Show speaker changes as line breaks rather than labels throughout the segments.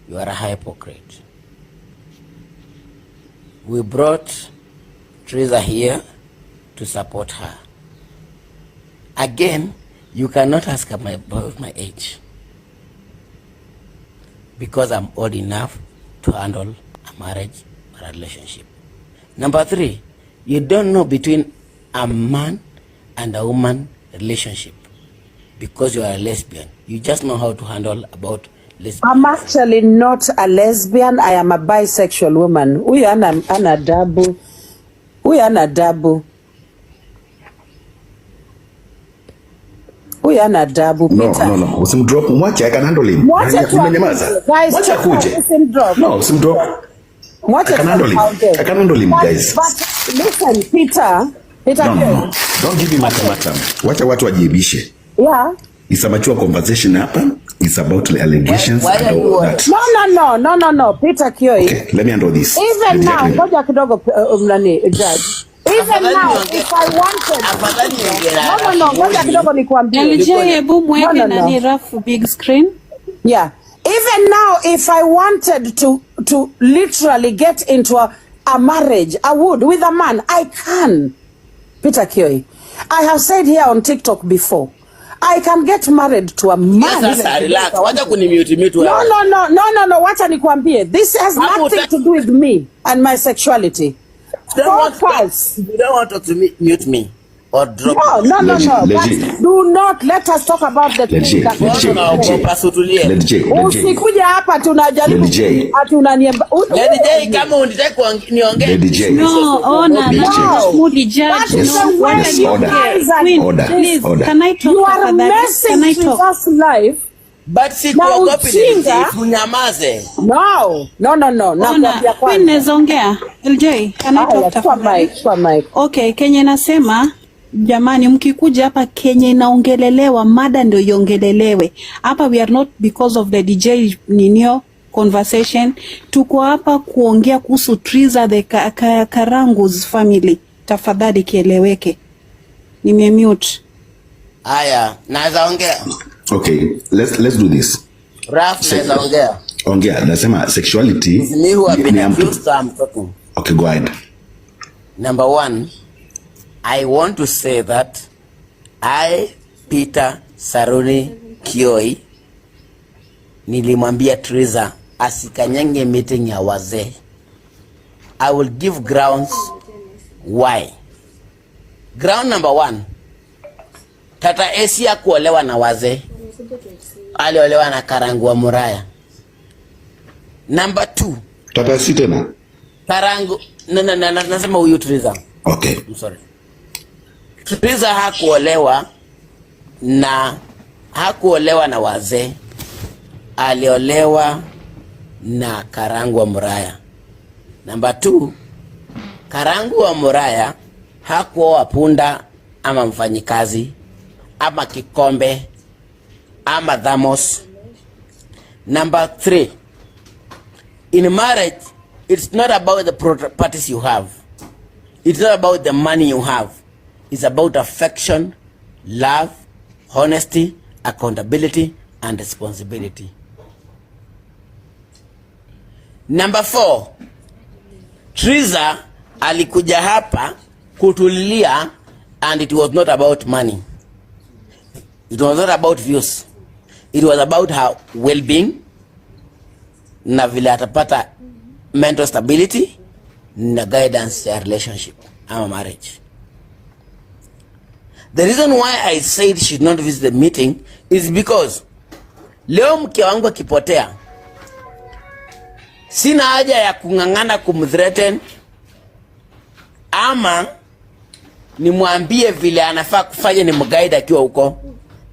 You are a hypocrite. We brought Teresa here to support her. Again, you cannot ask about my age, because I'm old enough to handle a marriage or a relationship. Number 3, you don't know between a man and a woman relationship because you are a lesbian. You just know how to handle about lesbian.
I'm actually not a lesbian. I am a bisexual woman. Huyu ana adabu. Huyu ana adabu. Huyu ana adabu.
No. Usimdrop. Mwache, I can handle him.
Unanyamaza.
Mwache akuje.
Usimdrop.
No, usimdrop.
Mwache
I can handle him, guys.
But listen, Peter.
No. Don't give him ultimatum. Wacha watu wajiebishe.
Yeah.
It's a mature conversation hapa. It's about allegations and all that.
No. Peter Kioi.
Okay, let me handle this.
Even now, ngoja kidogo judge. Even now, if I wanted. No, ngoja kidogo nikwambie.
LJ, hebu mweke nani rafu big screen.
Yeah. Even now, if I wanted to literally get into a marriage, I would, with a man. I can. Peter Kioi. I have said here on TikTok before, I can get married to a man.
Yes, relax. Wacha kunimute wewe.
No. Wacha nikwambie. This has nothing to do with me and my sexuality.
You don't want to mute me or drop.
No. Do not let us talk about the thing that usikuja hapa tunajaribu ati unaniemba.
Lady J, kama unitaka niongee.
No, ona moody judge.
Order.
Can I talk?
You are messing with us live.
But sikuogopi unyamaze.
No.
Nakwambia kwa. Ninezongea. LJ, can I talk
to Mike?
Okay, Kenya nasema jamani, mkikuja hapa Kenya inaongelelewa, mada ndio iongelelewe. Hapa we are not because of the DJ ninio conversation. Tuko hapa kuongea kuhusu Teresa the Karangu's family. Tafadhali kieleweke. Nimemute.
Aya, naweza ongea.
Okay, let's do this.
Raf, naweza ongea.
Ongea, nasema sexuality.
Me who have been accused, I'm talking.
Okay, go ahead.
Number 1, I want to say that I, Peter Saruni Kioi, nilimwambia Teresa asikanyange meeting ya wazee. I will give grounds why. Ground number 1, Tata Esia kuolewa na wazee. Aliolewa na Karangu wa Muraya. Number 2,
Tata Esi tena?
Karangu, nasema huyu Teresa.
Okay.
I'm sorry. Teresa hakuolewa na wazee. Aliolewa na Karangu wa Muraya. Number 2, Karangu wa Muraya hakuoa punda ama mfanyikazi ama kikombe ama thamos. Number 3, in marriage, it's not about the properties you have. It's not about the money you have. It's about affection, love, honesty, accountability, and responsibility. Number 4, Teresa alikuja hapa kutulilia, and it was not about money. It was not about views. It was about her well-being, na vile atapata mental stability na guidance ya relationship ama marriage. The reason why I said she should not visit the meeting is because leo mke wangu akipotea, sina haja ya kungangana kumthreaten ama nimwambie vile anafaa kufanya, ni mguide akiwa huko.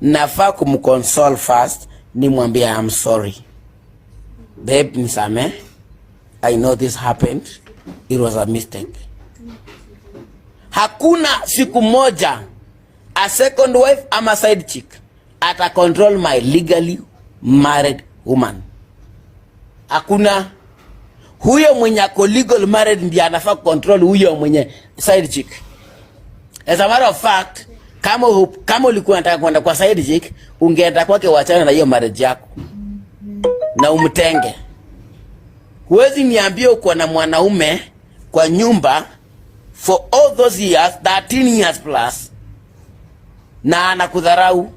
Nafaa kumconsole first, nimwambie I'm sorry babe, nisame, I know this happened, it was a mistake. Hakuna siku moja a second wife ama side chick ata control my legally married woman. Hakuna. Huyo mwenye ako legal married ndiye anafaa control huyo mwenye side chick. As a matter of fact, kama ulikuwa unataka kwenda kwa side chick, ungeenda kwake, wachana na hiyo marriage yako na umtenge. Huwezi niambie uko na mwanaume kwa nyumba for all those years, 13 years plus, na anakudharau.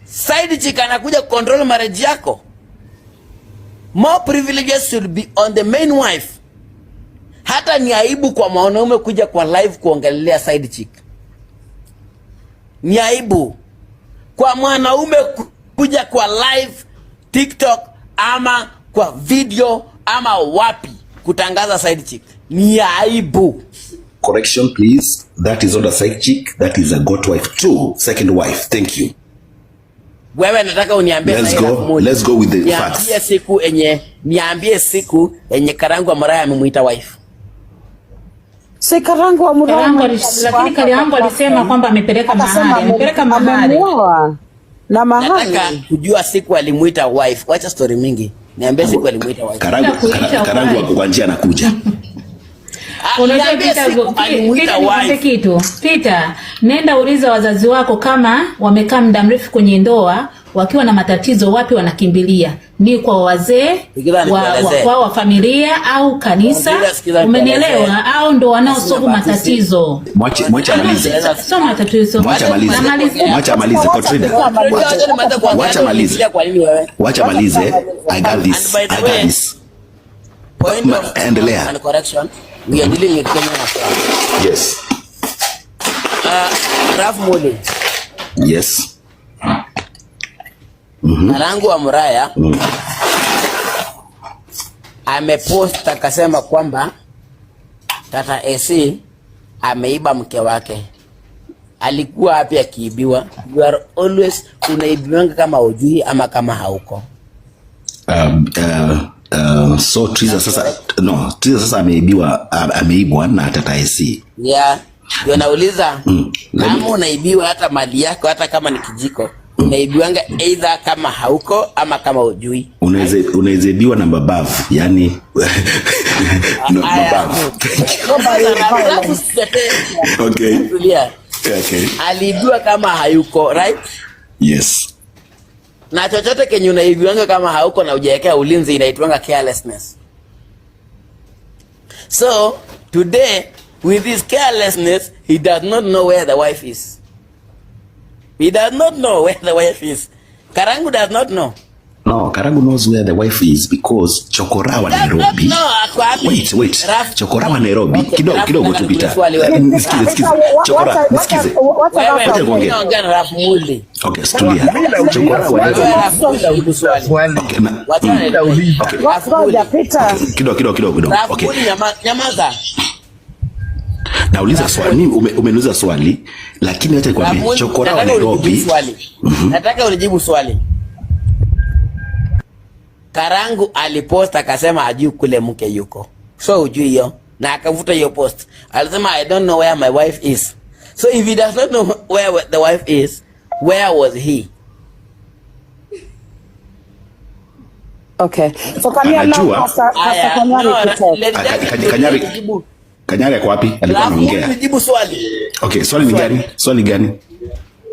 Side chick anakuja control marriage yako. More privileges should be on the main wife. Hata ni aibu kwa mwanaume kuja kwa live kuongelea side chick. Ni aibu kwa mwanaume kuja kwa live TikTok ama kwa video ama wapi kutangaza side chick. Ni aibu.
Correction please. That is not a side chick. That is a goat wife too. Second wife. Thank you.
Wewe nataka uniambie
let's go with the facts.
Niambie siku enye Karangwa Muraya amemuita wife.
Si Karangwa Muraya,
lakini Karangwa alisema kwamba amepeleka mahali.
Na mahali.
Nataka kujua siku alimuita wife. Wacha story mingi. Niambie siku alimuita wife.
Karangwa kwa njia anakuja.
Peter, nenda uliza wazazi wako kama wamekaa muda mrefu kwenye ndoa wakiwa na matatizo, wapi wanakimbilia? Ni kwa wazee wa familia au kanisa? Umenielewa? Au ndo wanaosolve matatizo?
Mwache amalize.
Sio matatizo.
Mwache amalize Kotrina. Wacha amalize. I got this.
Point of
endelea.
And correction. We are dealing with Kenya now.
Yes.
Raf Muli.
Yes.
Karangwa Muraya amepost akasema kwamba Tata AC ameiba mke wake. Alikuwa wapi akiibiwa? You are always unaibiwanga kama hujui ama kama hauko.
So Triza sasa ameibwa na Tata AC.
Yeah. Ndio nauliza kama unaibiwa hata mali yako, hata kama ni kijiko, unaibiwanga either kama hauko ama kama hujui.
Unaweza ibiwa na mabavu, yani mabavu. Okay. Okay.
Aliibiwa kama hayuko, right?
Yes.
Na chochote kenye unaibiwanga kama hauko na hujawekea ulinzi inaitwanga carelessness. So today with this carelessness, he does not know where the wife is. He does not know where the wife is. Karangu does not know.
No, Karangu knows where the wife is because Chokorawa Nairobi. Wait. Chokorawa Nairobi. Kidogo tu Peter. Nisikize. Nisikize. Okay, stulia. Chokorawa Nairobi. Kidogo. Okay.
Nyamaza.
Nauliza swali, umeniuliza swali, lakini acha nikwambie Chokorawa Nairobi.
Nataka unijibu swali. Karangu alipost akasema hajui kule mke yuko. So hujui hiyo. Na akavuta hiyo post. Alisema I don't know where my wife is. So if he does not know where the wife is, where was he?
Okay. So
Kanyari kwa wapi? Alikuwa anaongea.
Nijibu swali.
Okay, swali ni gani?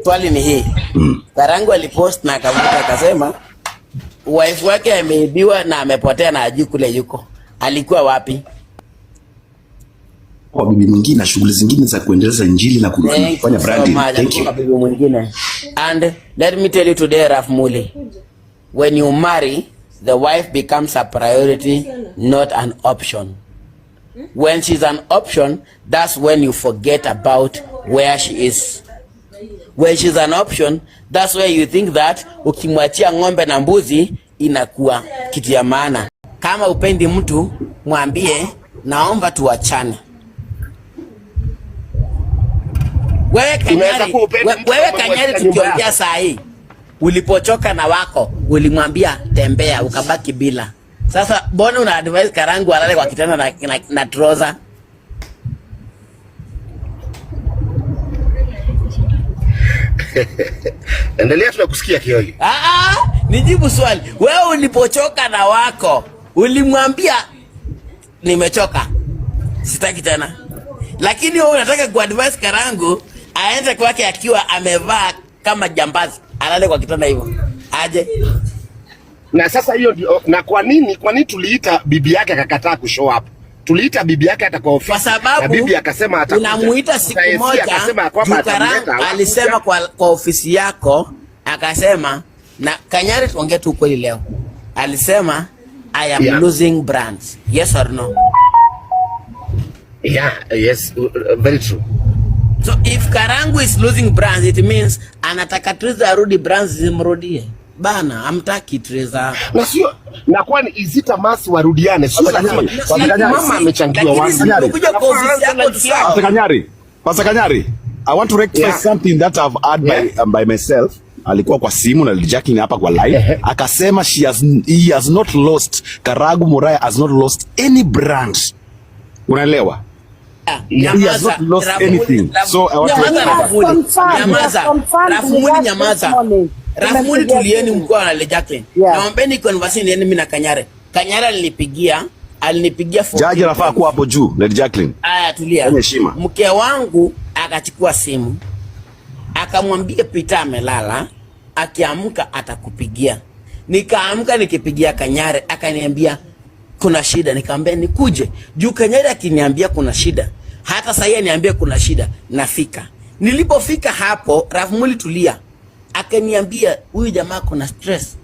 Swali ni hii. Karangu alipost na akavuta akasema wife wake ameibiwa na amepotea na hajui kule yuko. Alikuwa wapi?
Kwa bibi mwingine na shughuli zingine za kuendeleza injili na kufanya branding. Thank you.
Bibi mwingine. And let me tell you today, Raf Muli, when you marry, the wife becomes a priority, not an option. When she's an option, that's when you forget about where she is. When she's an option, that's where you think that ukimwachia ng'ombe na mbuzi inakuwa kitu ya maana. Kama upendi mtu, mwambie naomba tuachane. Wewe Kanyari tukiongea saa hii, ulipochoka na wako, ulimwambia tembea, ukabaki bila. Sasa mbona una advise Karangu alale kwa kitanda na trouser?
Endelea, tunakusikia Kioi.
Nijibu swali. Wewe ulipochoka na wako, ulimwambia nimechoka, sitaki tena. Lakini wewe unataka kuadvise Karangu aende kwake akiwa amevaa kama jambazi, alale kwa kitanda hivyo. Aje?
Na sasa hiyo ndio, na kwa nini tuliita bibi yake akakataa kushow up? Tuliita bibi yake hata kwa ofisi.
Kwa sababu
na bibi akasema atakuja.
Unamuita siku moja akasema kwamba alisema kwa ofisi yako akasema, na Kanyari tuongee tu kweli leo. Alisema I am losing brands. Yes or no?
Yeah, yes, very true.
So if Karangu is losing brands, it means anataka Treza arudi brands zimrudie. Bana, amtaki Treza.
Na sio, na kwani izita masi warudiane. Sio lazima. Mama amechangiwa wapi?
Kuja kwa ofisi yako
tu. Pastor Kanyari, I want to rectify something that I've heard by myself. Alikuwa kwa simu na Jacqueline hapa kwa live. Akasema he has not lost, Karangu Muraya has not lost any brand. Unaelewa? He has not lost anything. So I want
to Rafumuli tulieni mkoa na Jacqueline. Naombeni conversation yenu mimi na Kanyari. Kanyari alinipigia phone.
Jaji anafaa kuwa hapo juu, Lady Jacqueline.
Aya, tulia. Mke wangu akachukua simu. Akamwambia Peter amelala, akiamka atakupigia. Nikaamka nikipigia Kanyari, akaniambia kuna shida. Nikamwambia nikuje. Juu Kanyari akiniambia kuna shida, hata sasa niambia kuna shida, nafika. Nilipofika hapo, Rafumuli tulia. Akaniambia huyu jamaa kuna stress.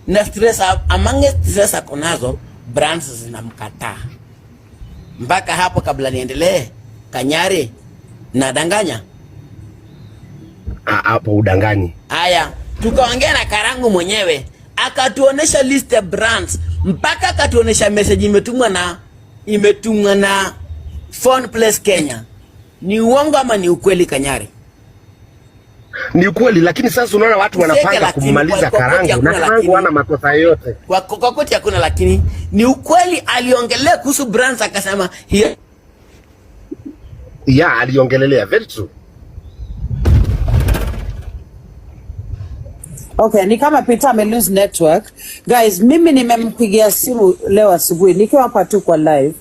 Na stress among stress akonazo, brands zinamkataa. Mpaka hapo kabla niendelee, Kanyari nadanganya?
Hapo udanganyi.
Haya, tukaongea na Karangu mwenyewe, akatuonesha list ya brands, mpaka akatuonesha message imetumwa na Phone Place Kenya. Ni uongo ama ni ukweli Kanyari?
Ni ukweli, lakini sasa unaona watu wanapanga kumaliza Karangu na Karangu hana makosa yote.
Kwa koti hakuna, lakini ni ukweli aliongelea kuhusu brands akasema
aliongelelea, very true.
Okay, ni kama Peter ame lose network. Guys, mimi nimempigia simu leo asubuhi nikiwa hapa tu kwa live.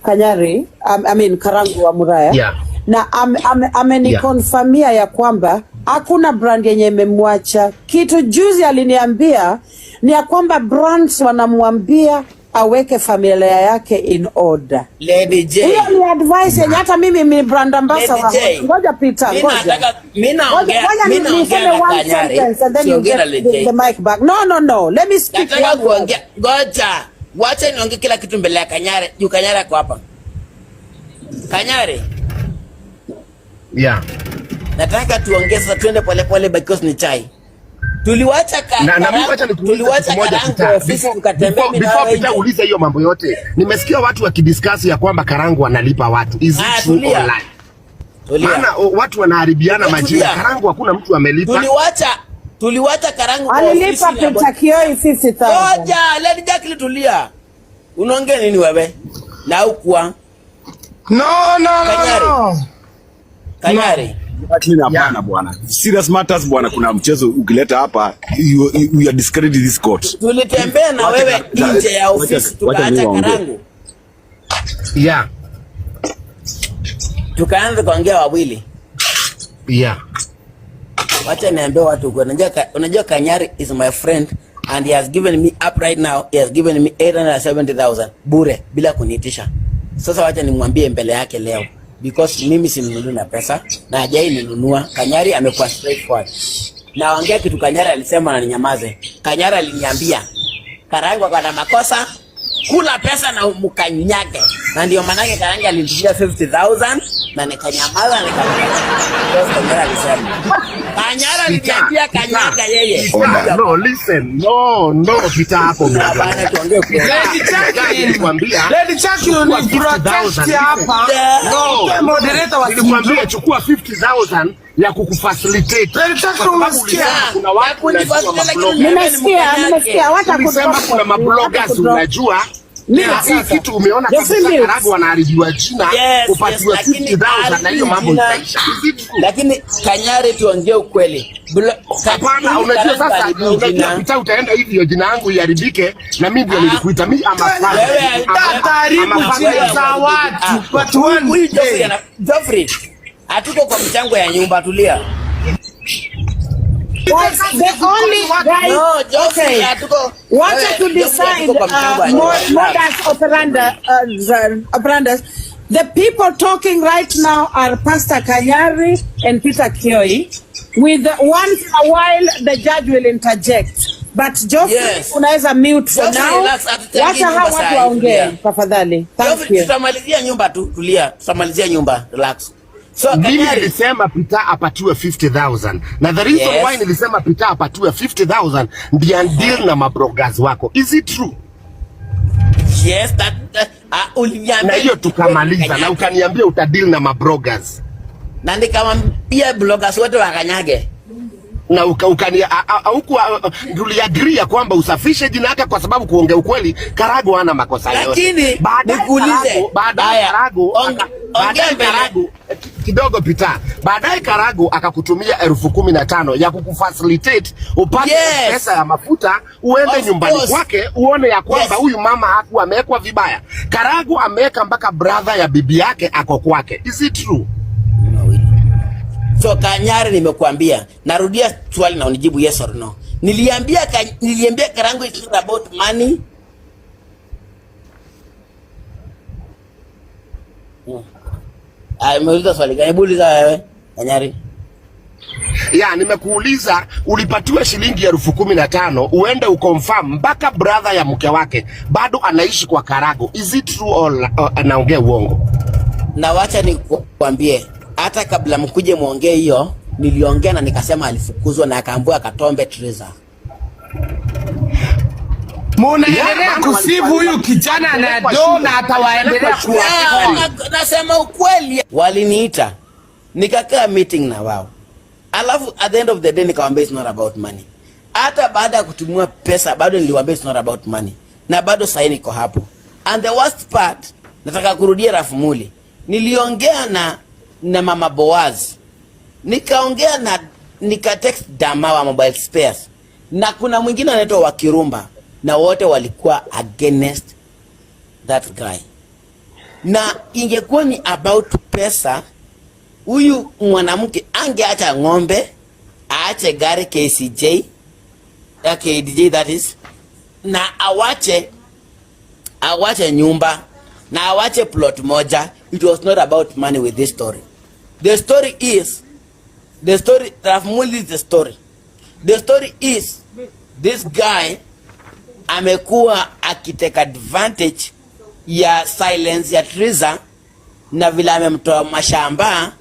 Kanyari, Karangu wa Muraya. Na amenikonfirmia ya kwamba hakuna brand yenye imemwacha. Kitu juzi aliniambia ni ya kwamba brands wanamwambia aweke familia yake in order.
Lady J.
Hiyo ni advice yenye hata mimi ni brand ambassador. Ngoja Peter, ngoja.
Mimi naongea na Kanyari.
And then you get the mic back. No. Let me speak.
Nataka kuongea. Ngoja. Wacha niongee kila kitu mbele ya Kanyari. Juu Kanyari ako hapa. Kanyari. Nataka tuongee sasa, tuende pole because ni chai. Tuliwacha Karangu ofisi tukatembea mimi na wewe.
Uliza hiyo mambo yote. Nimesikia watu wakidiscuss ya kwamba Karangu wanalipa watu. Is it true online? Maana watu wanaharibiana majina. Karangu hakuna mtu amelipa.
Tuliwacha Karangu
alilipa Peter Kioi 50,000.
Ngoja, Lady Jacqueline tulia. Unaongea nini wewe? Na hukuwa.
No.
Kanyari.
Lakini hapana bwana. Serious matters bwana, kuna mchezo ukileta hapa you are discrediting this court.
Tulitembea na wewe nje ya ofisi tukaacha Karangu. Tukaanza kuongea wawili. Wacha niambie watu kwa unajua Kanyari is my friend and he has given me up right now, he has given me 870,000 bure bila kuniitisha. Sasa wacha nimwambie mbele yake leo, because mimi sinunui na pesa na hajai ninunua. Kanyari amekuwa straightforward. Naongea kitu Kanyari alisema na ninyamaze. Kanyari aliniambia Karangu ana makosa, kula pesa na mkanyage. Na ndio maana yake Karangu alinipigia 50,000 na nikanyamaza Kanyari alisema. Kanyari aliniambia kanyaga yeye.
No, listen. No, Peter hapo.
Bana tuongee kwa.
Lady Jacqueline ni protect hapa. No, moderator wa nilimwambia chukua 50,000 ya kukufacilitate. Kuna watu
nimesikia
watakusema kuna mabloggers unajua. Hii kitu umeona kabisa Karangu wanaharibiwa jina kupatiwa 50,000 na hiyo mambo itaisha.
Lakini Kanyari tuongee ukweli.
Hapana, unajua sasa Peter utaenda hivyo jina yangu iharibike na mimi ndio nilikuita mimi ama
wewe
ataharibu jina za watu. But one
Geoffrey hatuko kwa mchango ya nyumba, tulia.
The only guy, okay, wanted to decide modus operandi. The people talking right now are Pastor Kanyari and Peter Kioi. With once in a while, the judge will interject. But Geoffrey, unaweza mute for now. Wacha hawa watu waongee, tafadhali. Thank you.
Tutamalizia nyumba tu, tulia. Tutamalizia nyumba, relax.
So mimi nilisema Peter apatiwe 50,000. Na the reason why nilisema Peter apatiwe 50,000 ndiye deal na mabrogas wako. Is it true?
Yes, that
na hiyo tukamaliza na ukaniambia utadeal na mabrogas.
Na nikamwambia bloggers wote wakanyage.
Na ukania tuliagree kwamba usafishe jina lake kwa sababu kuongea ukweli Karagu hana makosa yote.
Lakini nikuulize
baadaye Karagu kidogo Peter, baadaye Karagu akakutumia 15,000 ya kukufacilitate upate pesa ya mafuta uende nyumbani kwake uone ya kwamba huyu mama hakuwa amewekwa vibaya. Karagu ameweka mpaka brother ya bibi yake ako kwake. Is it true?
So Kanyari, nimekuambia, narudia swali na unijibu yes or no. Niliambia Karangu it's not about money. Nimeuliza swali gani? Uliza wewe Kanyari.
Ya, nimekuuliza ulipatiwa shilingi 15,000 uende ukonfirm mpaka brother ya mke wake bado anaishi kwa Karagu. Is it true or anaongea uongo?
Na wacha nikwambie, hata kabla mkuje muongee hiyo, niliongea na nikasema alifukuzwa na akaambiwa akatombe Teresa.
Munaendelea kusifu huyu kijana na do na atawaendelea kuwasifu.
Nasema ukweli. Waliniita, nikakaa meeting na wao. Alafu at the end of the day nikamwambia it's not about money. Hata baada ya kutumia pesa bado niliwaambia it's not about money. Na bado sasa niko hapo. And the worst part, nataka kurudia Rafumuli. Niliongea na Mama Boaz. Nikaongea na text Dama wa Mobile Spares. Na kuna mwingine anaitwa Wakirumba, na wote walikuwa against that guy. Na ingekuwa ni about pesa, huyu mwanamke angeacha ng'ombe, aache gari KCJ, KDJ that is, na awache nyumba, na awache plot moja. It was not about money with this story. The story is the story is this guy amekuwa akiteka advantage ya silence ya Teresa, na vile amemtoa mashamba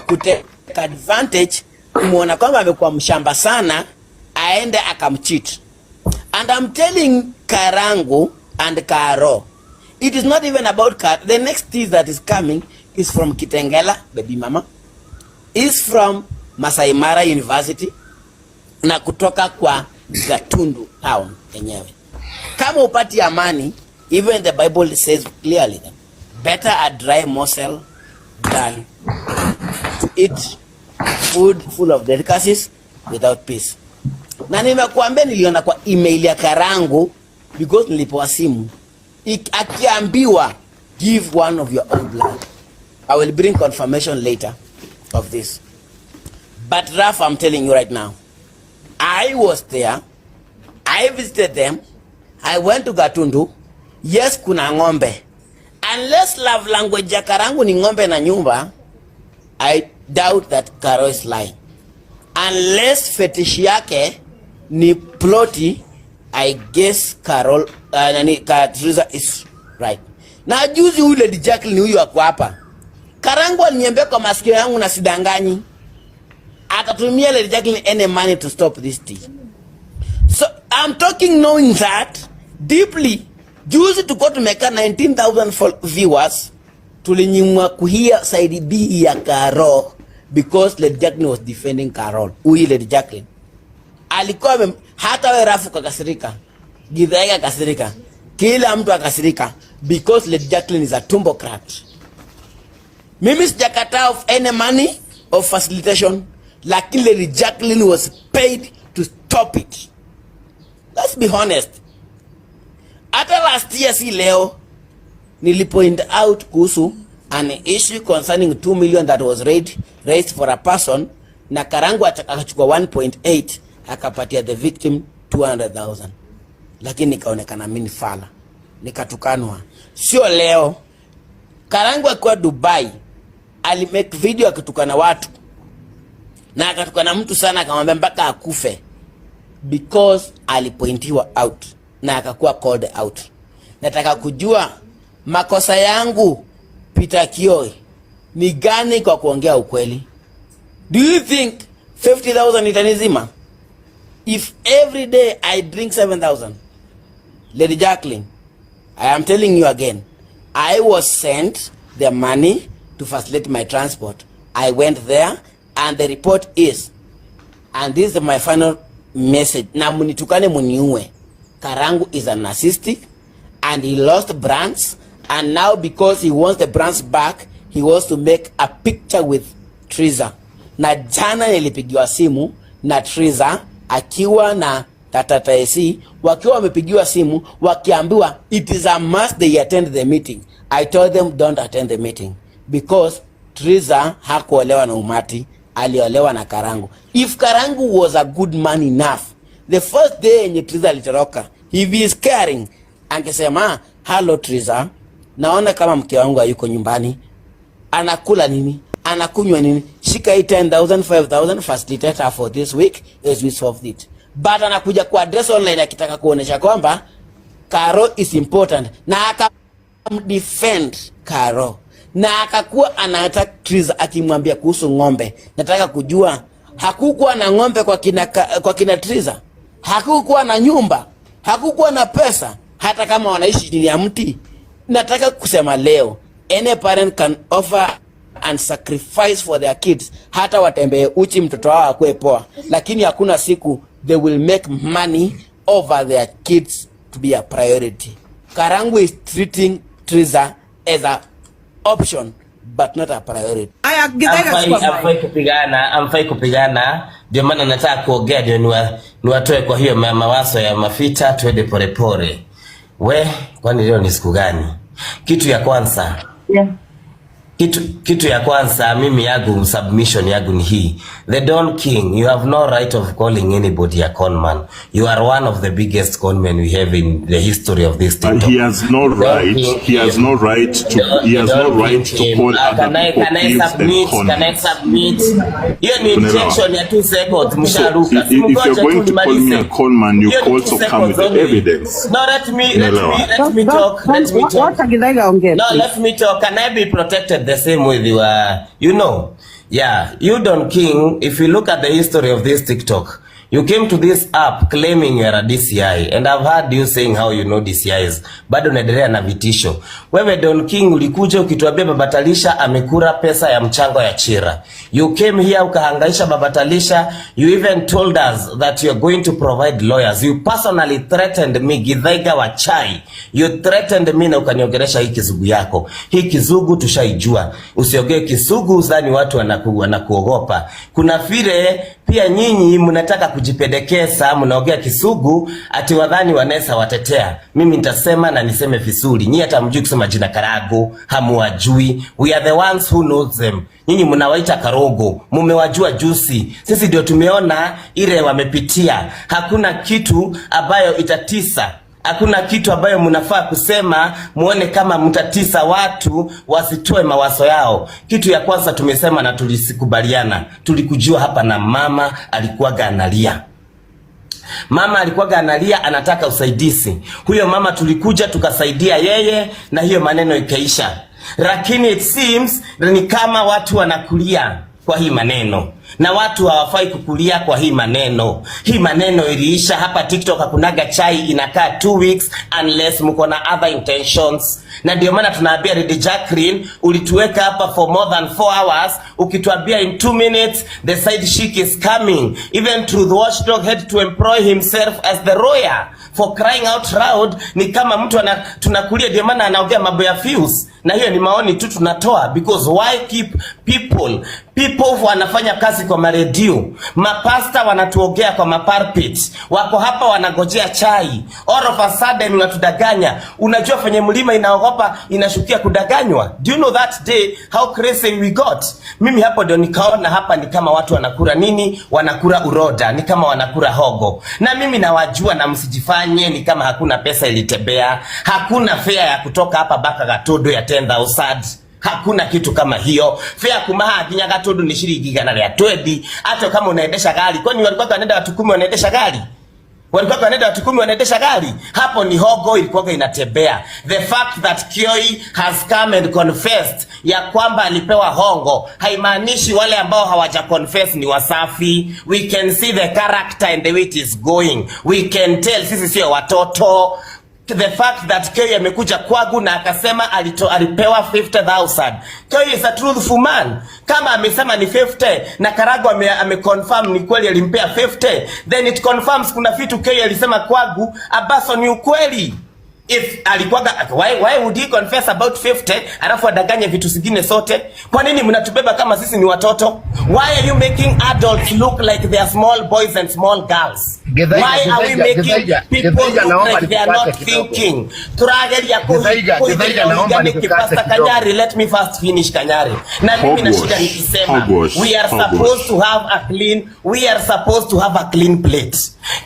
kuteka advantage, kumuona kwamba amekuwa mshamba sana, aende akamcheat. And I'm telling Karangu and Karo, it is not even about the next tease that is coming is from Kitengela, baby mama, is from Masai Mara University, na kutoka kwa Gatundu town yenyewe. Kama upati amani, even the Bible says clearly that better a dry morsel than to eat food full of delicacies without peace. Na nimekuambia niliona kwa email ya Karangu, because nilipoa simu akiambiwa give one of your own blood. I will bring confirmation later of this. But Raf, I'm telling you right now, I was there, I visited them, I went to Gatundu. Yes, kuna ng'ombe. Unless love language ya Karangu ni ng'ombe na nyumba, I doubt that Karo is lying. Unless fetish yake ni ploti, I guess Teresa is right. Na juzi huyu Lady Jacqueline huyu wako hapa. Karangu aliniambia kwa masikio yangu na sidanganyi, atatumia Lady Jacqueline any money to stop this thing. So I'm talking knowing that deeply. Juzi tuko tumeka 19,000 viewers, tulinyimwa kuhia side B ya Karo because Lady Jacqueline was defending Carol. Huyu Lady Jacqueline alikuwa hata wewe Rafu kakasirika, Githaiga akasirika, kila mtu akasirika because Lady Jacqueline is a tumbocrat. Mimi sijakataa of any money of facilitation, lakini Lady Jacqueline was paid to stop it. Let's be honest. Hata last year si leo nilipoint out kuhusu an issue concerning 2 million that was raised for a person, na Karangu akachukua 1.8, akapatia the victim 200,000. Lakini nikaonekana mimi fala, nikatukanwa. Sio leo, Karangu akiwa Dubai alimake video akitukana watu, na akatukana mtu sana, akamwambia mpaka akufe because alipointiwa out na akakuwa called out. Nataka kujua makosa yangu Peter Kioi ni gani kwa kuongea ukweli? Do you think 50,000 itanizima if every day I drink 7,000? Lady Jacqueline, I am telling you again, I was sent the money to facilitate my transport. I went there and the report is, and this is my final message, na munitukane muniue, Karangu is a narcissistic and he lost brands, and now because he wants the brands back, he wants to make a picture with Triza. Na jana nilipigiwa simu na Triza akiwa na Tata AC, wakiwa wamepigiwa simu wakiambiwa it is a must they attend the meeting. I told them don't attend the meeting because Triza hakuolewa na umati, aliolewa na Karangu. If Karangu was a good man enough, the first day yenye Triza alitoroka, if he is caring, angesema hello Triza, naona kama mke wangu hayuko nyumbani, anakula nini, anakunywa nini, shika hii 10,000 5,000 facilitate her for this week as we solve it. But anakuja kwa address online akitaka kuonesha kwamba Karo is important, na akamdefend Karo, na akakuwa anataka Triza akimwambia kuhusu ng'ombe. Nataka kujua hakukuwa na ng'ombe kwa kina Triza, hakukuwa na nyumba, hakukuwa na pesa, hata kama wanaishi chini ya mti. Nataka kusema leo, any parent can offer and sacrifice for their kids, hata watembee uchi mtoto wao akue poa, lakini hakuna siku they will make money over their kids to be a priority. Karangu is treating Triza as a option but not a priority.
Amfai kupigana, ndio maana nataka kuongea, ndio niwatoe kwa hiyo mawazo ya mafita, tuende polepole. Kwani leo ni siku gani? Kitu ya kwanza, Kitu ya kwanza mimi yangu submission yangu ni hii. The Don King, you have no right of calling anybody a conman. You are one of the biggest conmen we have in the history of this TikTok.
And he has no right. He has no right to. He has no right to call other people thieves and conmen.
Can I submit? Hiyo ni injection ya 2 seconds. Msharuka.
If you're going to call me a conman, you also come with the evidence.
No, let me talk. Let me talk. No, let me talk. Can I be protected the same with you? You Don King, if you look at the history of this TikTok, you came to this app claiming you are a DCI, and I've heard you saying how you know DCIs. Bado naendelea na vitisho. Wewe Don King ulikuja ukituambia Baba Talisha amekura pesa ya mchango ya Chira. You came here ukahangaisha Baba Talisha. You even told us that you are going to provide lawyers. You personally threatened me, Githaiga wa chai. You threatened me na ukaniongelesha hii kizugu yako. Hii kizugu tushaijua. Usiongee kizugu uzani watu wanakuogopa. Kuna vile pia nyinyi mnataka kujipendekeza, mnaongea kisugu ati wadhani wanaweza watetea. Mimi nitasema na niseme vizuri. Nyinyi hata mjui kusema jina Karago, hamuwajui. We are the ones who knows them. Nyinyi mnawaita Karogo, mumewajua juzi. Sisi ndio tumeona ile wamepitia. Hakuna kitu ambayo itatisa. Hakuna kitu ambayo mnafaa kusema muone kama mtatisa watu wasitoe mawazo yao. Kitu ya kwanza tumesema na tulisikubaliana. Tulikujua hapa na mama alikuwa analia. Mama alikuwa analia, anataka usaidizi. Huyo mama tulikuja tukasaidia yeye na hiyo maneno ikaisha. Lakini it seems ni kama watu wanakulia kwa hii maneno. Na watu hawafai kukulia kwa hii maneno. Hii maneno iliisha hapa TikTok. Hakunaga chai inakaa 2 weeks unless mko na other intentions. Na ndio maana tunaambia Lady Jacqueline, ulituweka hapa for more than 4 hours ukituambia in 2 minutes the side chick is coming. Even Truth Watchdog had to employ himself as the lawyer. For crying out loud, ni kama mtu tunakulia, ndio maana anaongea mambo ya views. Na hiyo ni maoni tu tunatoa, because why keep people wanafanya kazi kazi kwa maredio, mapasta wanatuogea kwa mapulpit, wako hapa wanagojea chai. All of a sudden unatudanganya. Unajua fenye mlima inaogopa inashukia kudanganywa. Do you know that day how crazy we got? Mimi hapo ndio nikaona hapa ni kama watu wanakula nini? Wanakula uroda, ni kama wanakula hogo. Na mimi nawajua, na msijifanye ni kama hakuna pesa ilitembea. Hakuna fare ya kutoka hapa mpaka Gatodo ya 10,000. Hakuna kitu kama hiyo. Fare kumaha kinya Gatodo ni shilingi 120. Hata kama unaendesha gari, kwani walikuwa wanaenda watu 10 wanaendesha gari? Walikuwa wanaenda watu 10 wanaendesha gari? Hapo ni hogo ilikuwa inatembea. The fact that Kioi has come and confessed ya kwamba alipewa hongo haimaanishi wale ambao hawaja confess ni wasafi. We can see the character and the way it is going. We can tell sisi sio watoto. The fact that Kioi amekuja kwangu na akasema alipewa 50,000. Kioi is a truthful man. Kama amesema ni 50 na Karagu ameconfirm ni kweli alimpea 50, then it confirms kuna vitu Kioi alisema kwangu abaso ni ukweli. If alikuwa why would he confess about 50 alafu adanganye vitu zingine sote? Kwa nini mnatubeba kama sisi ni watoto? Why are you making adults look like they are small boys and small girls? Why are we making people look like they are not thinking? Turageria kuhigani kipasta Kanyari. Let me first finish Kanyari. Na mimi na shida nikisema we are supposed to have a clean plate.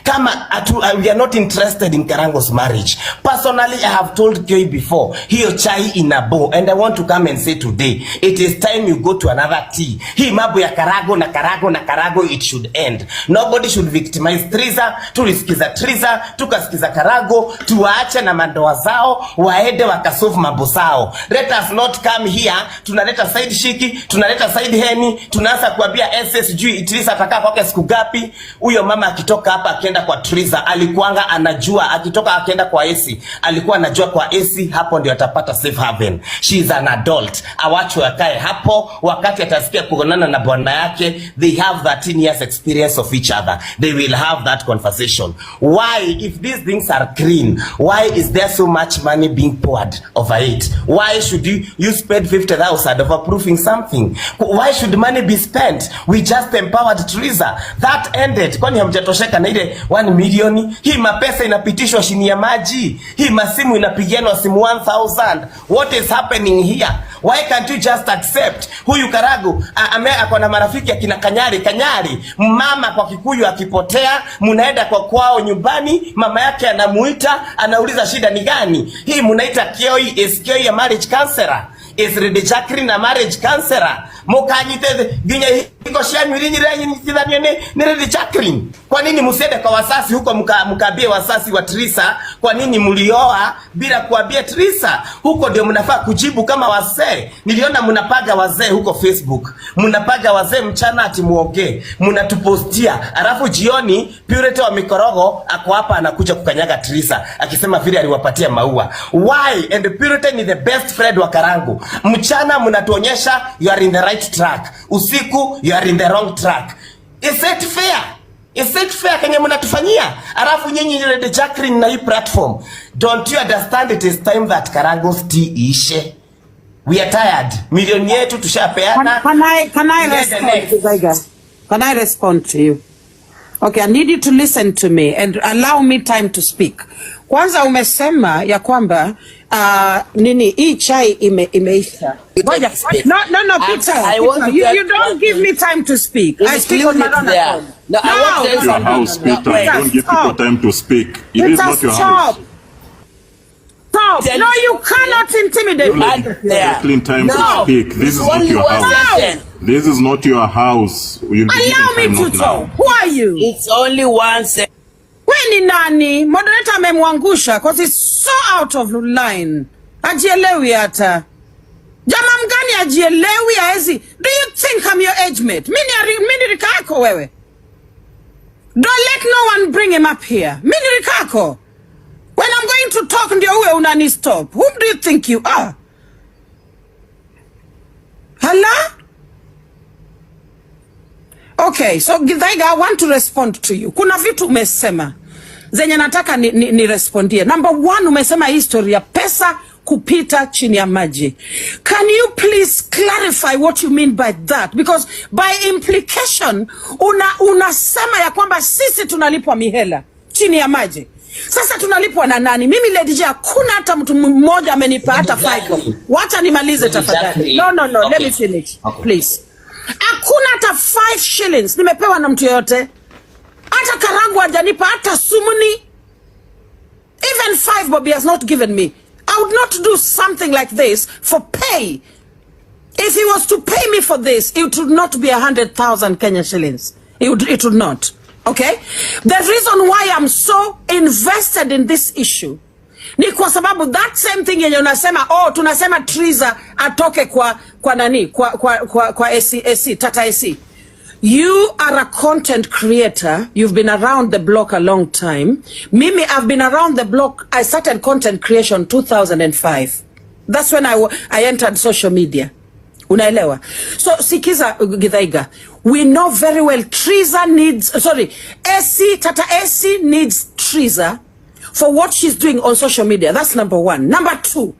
Kama we are not interested in Karango's marriage. Personally, I have told Kioi before, hiyo chai inabo, and I want to come and say today, it is time you go to another tea. Hii mambo ya Karago, it should end. Nobody should victimize Triza. Tulisikiza Triza, tukasikiza Karago, tuwaache na mandoa zao, waende wakasolve mambo zao. Let us not come here, tunaleta side shiki, tunaleta side heni, tunaanza kuambia SSG, Triza atakaa kwake siku gapi. Huyo mama akitoka hapa akienda kwa Triza, alikuanga anajua, akitoka akienda kwa AC, alikuwa anajua kwa AC hapo ndio atapata safe haven. She is an adult. Awachwe akae hapo, wakati atasikia kugonana na bwana yake, they have 13 years experience of each other. They will have that conversation. Why, if these things are clean, why is there so much money being poured over it? Why should you spend 50,000 of approving something? Why should money be spent? We just empowered Triza. That ended. Kwani hamjatosheka na ile 1 million? Hii mapesa inapitishwa chini ya maji. Hii masimu inapigianwa simu 1,000. What is happening here? Why can't you just accept? Huyu Karagu ako na marafiki akina Kanyari. Mama kwa Kikuyu akipotea, munaenda kwa kwao nyumbani, mama yake anamuita, anauliza shida ni gani? Hii munaita Kioi, is Kioi a marriage counselor? Is Rede Jacqueline a marriage counselor? Mukanyite ginya hiko shanyu ilinyirenyi nitidhani ni Rede Jacqueline. Kwa nini musiende kwa wasasi huko mkabie wasasi wa Triza? Kwa nini mulioa bila kuambia Triza? Huko ndio mnafaa kujibu kama wazee. Niliona mnapaga wazee huko Facebook. Mnapaga wazee mchana ati muongee. Mnatupostia. Alafu jioni Purity wa Mikorogo ako hapa anakuja kukanyaga Triza akisema vile aliwapatia maua. Why? And Purity ni the best friend wa Karangu. Mchana mnatuonyesha you are in the right track. Usiku you are in the wrong track. Is it fair? Is it fair kwenye mnatufanyia? Alafu nyinyi Rede Jacqueline na hii platform. Don't you understand it is time that Karango's tea ishe? We are tired. Milioni yetu tushapeana.
Can I respond to you? Okay, I need you to listen to me and allow me time to speak. Kwanza umesema ya kwamba nini hii chai imeisha. No, Peter. You don't give me time to speak. I speak on my own.
No, your house, Peter. You don't give people time to speak. It is not your house.
Stop. No, you cannot intimidate me.
Clean time to speak. This is not your house. This is not your house.
Allow me to talk. Who are you?
It's only 1 second.
We ni nani? Moderator amemwangusha because it's so out of line. Ajielewi hata. Jama mgani ajielewi haezi? Do you think I'm your age mate? Mini rika yako wewe. Don't let no one bring him up here. Mini rika yako. When I'm going to talk ndio uwe unani stop. Who do you think you are? Hala? Okay, so Githaiga, I want to respond to you. Kuna vitu umesema. zenye nataka ni respondie. Number one, umesema history ya pesa kupita chini ya maji. Can you please clarify what you mean by that? Because by implication, unasema ya kwamba sisi tunalipwa mihela chini ya maji. Sasa tunalipwa na nani? Mimi Lady J, hakuna hata mtu mmoja amenipa hata 5. Wacha nimalize tafadhali. No, okay. Let me finish, please. Hakuna hata 5 shillings nimepewa na mtu yote. Hata Karangu hajanipa hata sumuni. Even 5 Bobby has not given me. I would not do something like this for pay. If he was to pay me for this, it would not be 100,000 Kenya shillings. It would not. Okay? The reason why I'm so invested in this issue ni kwa sababu that same thing yenye unasema, tunasema Triza atoke kwa nani? Kwa AC, Tata AC. You are a content creator. You've been around the block a long time. Mimi, I've been around the block. I started content creation 2005. That's when I entered social media. Unaelewa? So, sikiza Githaiga. We know very well Triza needs, Tata AC needs Triza for what she's doing on social media. That's number one. Number two,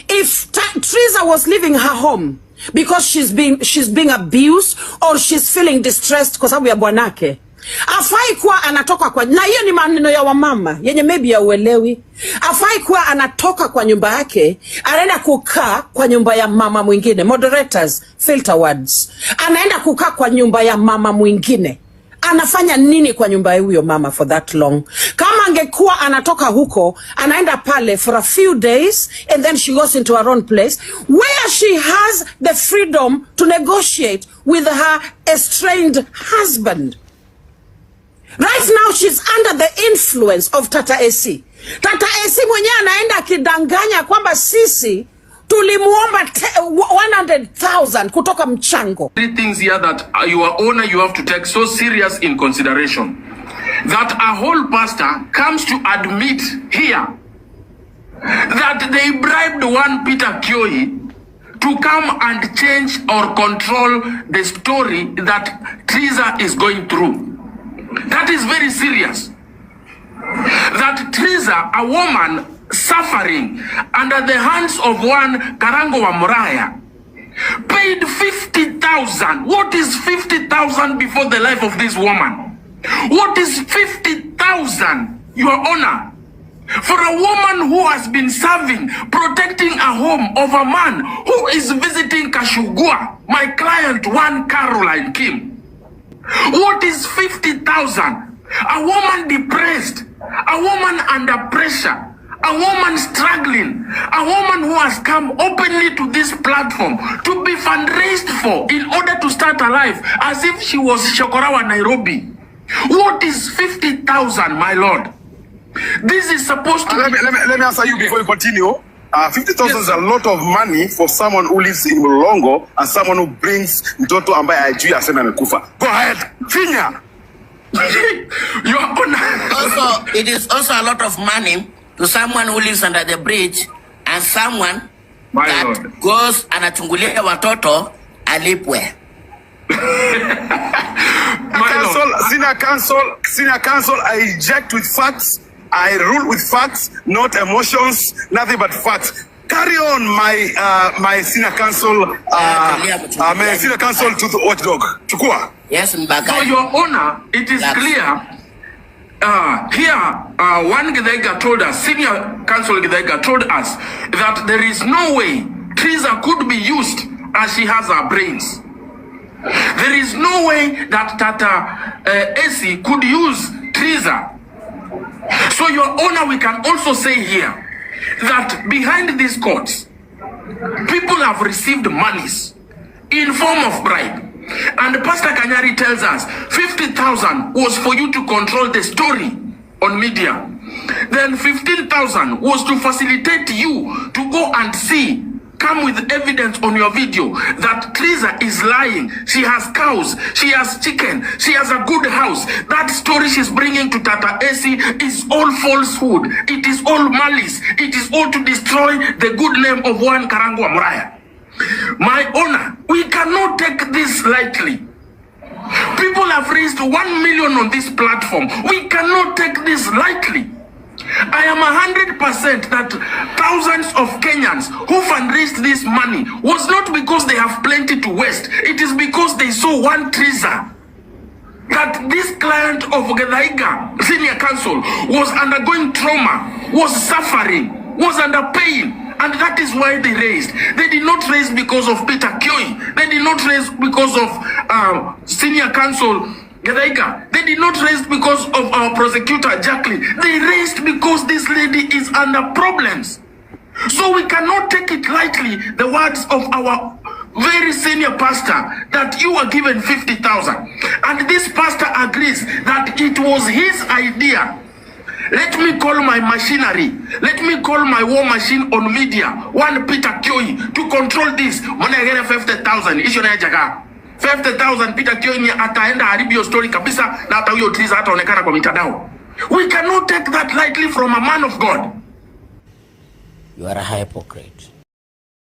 if Triza was leaving her home because she's being abused or she's feeling distressed kwa sababu ya bwanake, afai kuwa anatoka kwa, na hiyo ni maneno ya wamama yenye maybe ya uelewi, afai kuwa anatoka kwa nyumba yake anaenda kukaa kwa nyumba ya mama mwingine. Moderators, filter words. Anaenda kukaa kwa nyumba ya mama mwingine. Anafanya nini kwa nyumba ya huyo mama for that long? Kama angekuwa anatoka huko, anaenda pale for a few days and then she goes into her own place where she has the freedom to negotiate with her estranged husband. Right now she's under the influence of Tata AC. Tata AC mwenye anaenda kidanganya kwamba sisi tulimuomba 100,000 kutoka mchango.
Three things here that your owner you have to take so serious in consideration. That a whole pastor comes to admit here that they bribed one Peter Kioi to come and change or control the story that Triza is going through. That is very serious. That Triza, a woman suffering under the hands of one Karangu wa Muraya, paid 50,000. What is 50,000 before the life of this woman? What is 50,000, Your Honor? For a woman who has been serving, protecting a home of a man who is visiting Kashugua, my client, one Caroline Kim. What is 50,000? A woman depressed, a woman under pressure, a woman struggling, a woman who has come openly to this platform to be fundraised for in order to start her life as if she was Shokorawa Nairobi. What is 50,000, my lord? This is supposed to
let me answer you before you continue. 50,000 is a lot of money for someone who lives in Mulongo and someone who brings mtoto ambaye hajui asema amekufa. Go ahead, finya.
Your Honor.
Also, it is also a lot of money to someone who lives under the bridge and someone
my
that
lord
goes anachungulia watoto alipwe.
Senior counsel, I eject with facts. I rule with facts, not emotions, nothing but facts. Carry on, my senior counsel, my senior counsel to the watchdog. Chukua.
Yes, Mbaka.
So, Your Honor, it is clear. Here, one Githaiga told us, senior counsel Githaiga told us that there is no way Triza could be used as she has her brains. There is no way that Tata AC could use Triza. So, Your Honor, we can also say here that behind these courts, people have received monies in form of bribe. And Pastor Kanyari tells us 50,000 was for you to control the story on media. Then 15,000 was to facilitate you to go and see, come with evidence on your video that Triza is lying. She has cows, she has chicken, she has a good house. That story she's bringing to Tata AC is all falsehood. It is all malice. It is all to destroy the good name of one Karangu wa Muraya. My honor, we cannot take this lightly. People have raised 1 million on this platform. We cannot take this lightly. I am 100% that thousands of Kenyans who fundraised this money was not because they have plenty to waste. It is because they saw one treasure. That this client of Githaiga Senior Council was undergoing trauma, was suffering, was under pain. And that is why they raised. They did not raise because of Peter Kioi. They did not raise because of Senior Counsel Githaiga. They did not raise because of our prosecutor Jacqueline. They raised because this lady is under problems. So we cannot take it lightly, the words of our very senior pastor, that you were given 50,000. And this pastor agrees that it was his idea. Let me call my machinery. Let me call my war machine on media. One Peter Kioi to control this. Mwana gere 50,000. Isho na jaga. 50,000 Peter Kioi ni ataenda haribi story kabisa na hata huyo triza hataonekana kwa mitandao. We cannot take that lightly from a man of God.
You are a hypocrite.